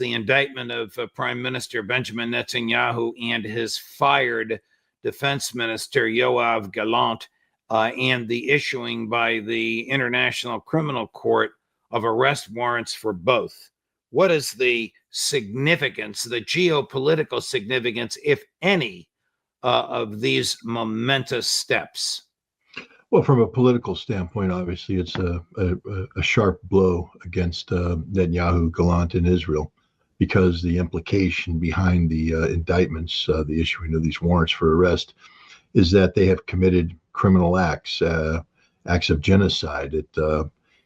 the indictment of Prime Minister Benjamin Netanyahu and his fired defense minister, Yoav Gallant, and the issuing by the International Criminal Court of arrest warrants for both. What is the significance, the geopolitical significance, if any, of these momentous steps? Well, from a political standpoint, obviously, it's a sharp blow against Netanyahu, Gallant, and Israel, because the implication behind the indictments, the issuing of these warrants for arrest, is that they have committed criminal acts, acts of genocide.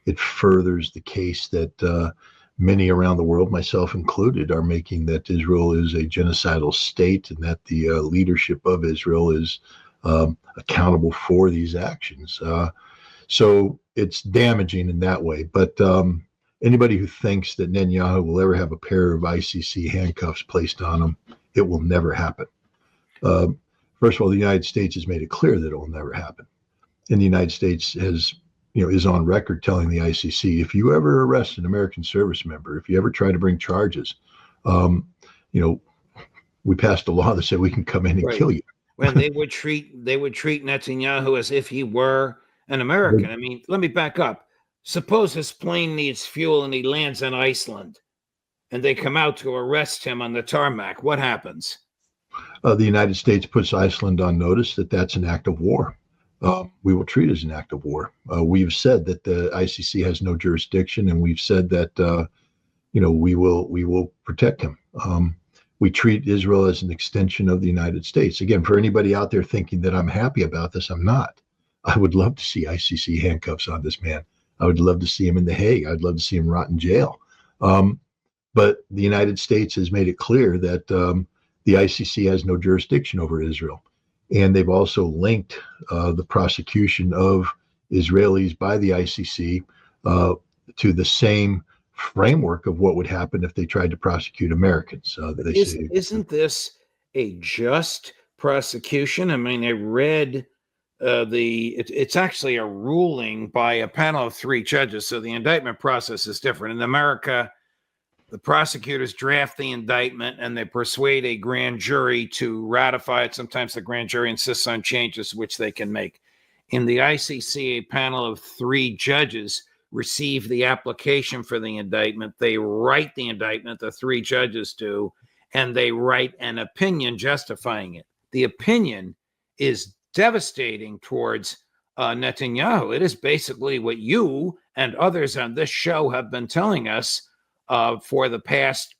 It furthers the case that many around the world, myself included, are making, that Israel is a genocidal state and that the leadership of Israel is accountable for these actions. So it's damaging in that way. But anybody who thinks that Netanyahu will ever have a pair of ICC handcuffs placed on him, it will never happen. First of all, the United States has made it clear that it will never happen. And the United States is on record telling the ICC, if you ever arrest an American service member, if you ever try to bring charges, we passed a law that said we can come in and kill you. When they would treat Netanyahu as if he were an American. I mean, let me back up. Suppose his plane needs fuel and he lands in Iceland and they come out to arrest him on the tarmac. What happens? The United States puts Iceland on notice that that's an act of war. We will treat it as an act of war. We've said that the ICC has no jurisdiction, and we've said that we will protect him. We treat Israel as an extension of the United States. Again, for anybody out there thinking that I'm happy about this, I'm not. I would love to see ICC handcuffs on this man. I would love to see him in The Hague. I'd love to see him rot in jail. But the United States has made it clear that the ICC has no jurisdiction over Israel. And they've also linked the prosecution of Israelis by the ICC to the same framework of what would happen if they tried to prosecute Americans. Isn't this a just prosecution? I mean, I read it's actually a ruling by a panel of 3 judges. So the indictment process is different. In America, the prosecutors draft the indictment and they persuade a grand jury to ratify it. Sometimes the grand jury insists on changes which they can make. In the ICC, a panel of 3 judges receive the application for the indictment. They write the indictment, the 3 judges do, and they write an opinion justifying it. The opinion is devastating towards Netanyahu. It is basically what you and others on this show have been telling us for the past,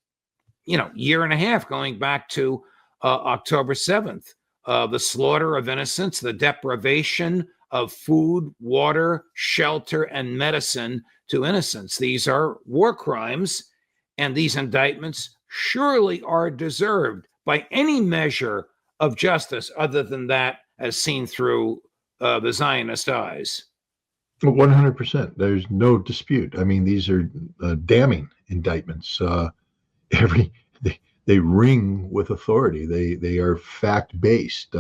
year and a half, going back to October 7th, the slaughter of innocents, the deprivation of food, water, shelter, and medicine to innocents. These are war crimes, and these indictments surely are deserved by any measure of justice other than that as seen through the Zionist eyes. 100%. There's no dispute. I mean, these are damning indictments. They ring with authority. They are fact-based.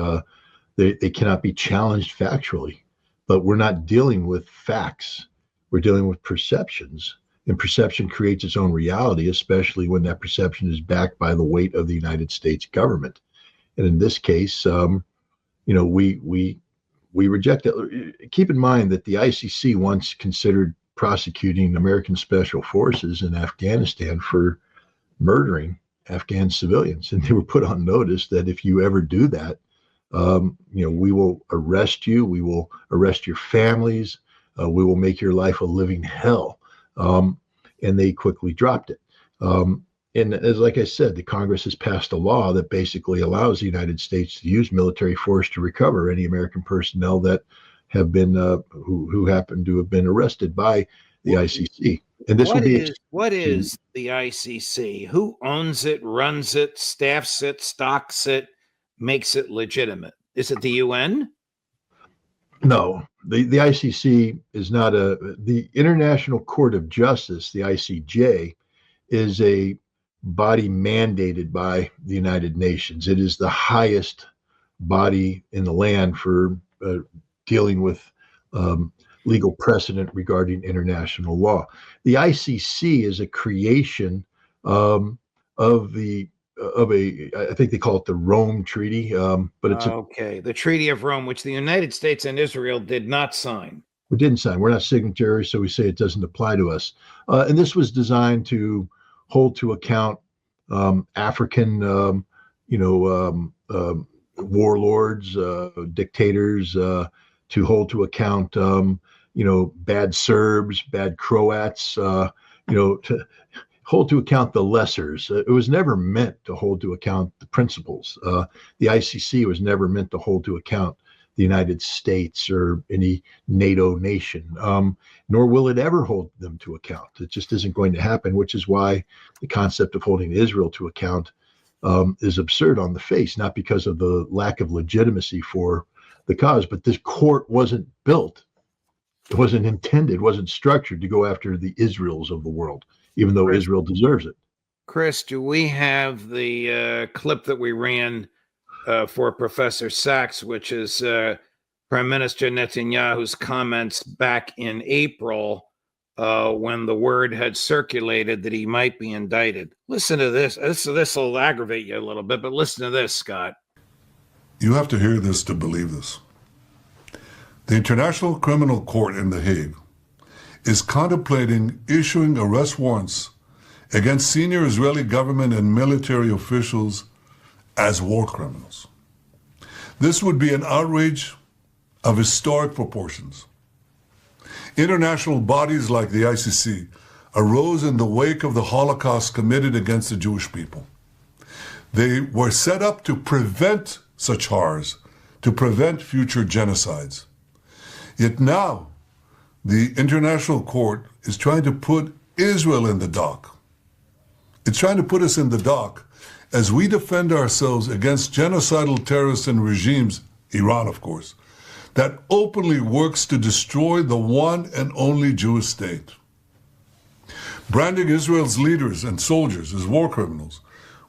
They cannot be challenged factually. But we're not dealing with facts. We're dealing with perceptions. And perception creates its own reality, especially when that perception is backed by the weight of the United States government. And in this case, we reject it. Keep in mind that the ICC once considered prosecuting American special forces in Afghanistan for murdering Afghan civilians. And they were put on notice that if you ever do that, we will arrest you. We will arrest your families. We will make your life a living hell. And they quickly dropped it. And as like I said, the Congress has passed a law that basically allows the United States to use military force to recover any American personnel that have been who happen to have been arrested by the ICC. And this what is the ICC? Who owns it, runs it, staffs it, stocks it, makes it legitimate? Is it the UN? No, the ICC is not the International Court of Justice. The ICJ is a body mandated by the United Nations. It is the highest body in the land for dealing with legal precedent regarding international law. The ICC is a creation of the I think they call it the Rome Treaty, but it's the Treaty of Rome, which the United States and Israel did not sign. We didn't sign. We're not signatories, so we say it doesn't apply to us. And this was designed to hold to account African, warlords, dictators, to hold to account, bad Serbs, bad Croats, to hold to account the lessers. It was never meant to hold to account the principles. The ICC was never meant to hold to account the United States or any NATO nation, nor will it ever hold them to account. It just isn't going to happen, which is why the concept of holding Israel to account is absurd on the face, not because of the lack of legitimacy for the cause, but this court wasn't built. It wasn't intended, wasn't structured to go after the Israels of the world, even though Israel deserves it. Chris, do we have the clip that we ran for Professor Sachs, which is Prime Minister Netanyahu's comments back in April when the word had circulated that he might be indicted? Listen to this. This will aggravate you a little bit, but listen to this, Scott. You have to hear this to believe this. The International Criminal Court in The Hague is contemplating issuing arrest warrants against senior Israeli government and military officials as war criminals. This would be an outrage of historic proportions. International bodies like the ICC arose in the wake of the Holocaust committed against the Jewish people. They were set up to prevent such horrors, to prevent future genocides. Yet now, the International Court is trying to put Israel in the dock. It's trying to put us in the dock as we defend ourselves against genocidal terrorists and regimes, Iran of course, that openly works to destroy the one and only Jewish state. Branding Israel's leaders and soldiers as war criminals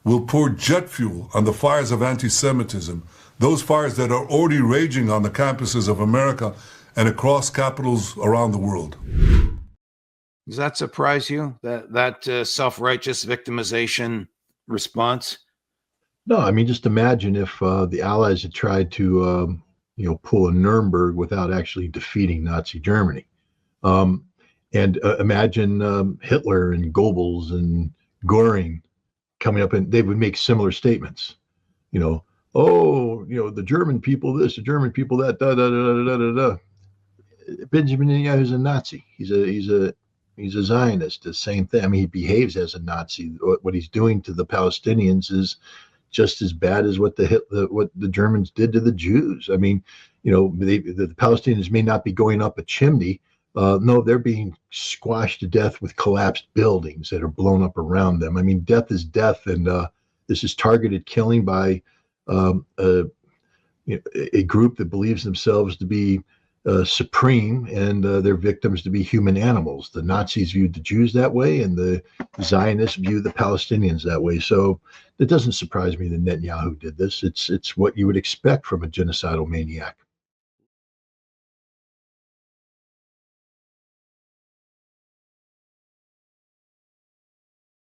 will pour jet fuel on the fires of anti-Semitism, those fires that are already raging on the campuses of America and across capitals around the world. Does that surprise you, that self-righteous victimization response? No, I mean, just imagine if the Allies had tried to, pull a Nuremberg without actually defeating Nazi Germany. And imagine Hitler and Goebbels and Goering coming up, and they would make similar statements. The German people this, the German people that, da da da da da da. Benjamin Netanyahu is a Nazi. He's a Zionist. The same thing. I mean, he behaves as a Nazi. What he's doing to the Palestinians is just as bad as what the Germans did to the Jews. I mean, the Palestinians may not be going up a chimney. No, they're being squashed to death with collapsed buildings that are blown up around them. I mean, death is death, and this is targeted killing by a group that believes themselves to be supreme, and their victims to be human animals. The Nazis viewed the Jews that way, and the Zionists view the Palestinians that way. So it doesn't surprise me that Netanyahu did this. It's what you would expect from a genocidal maniac.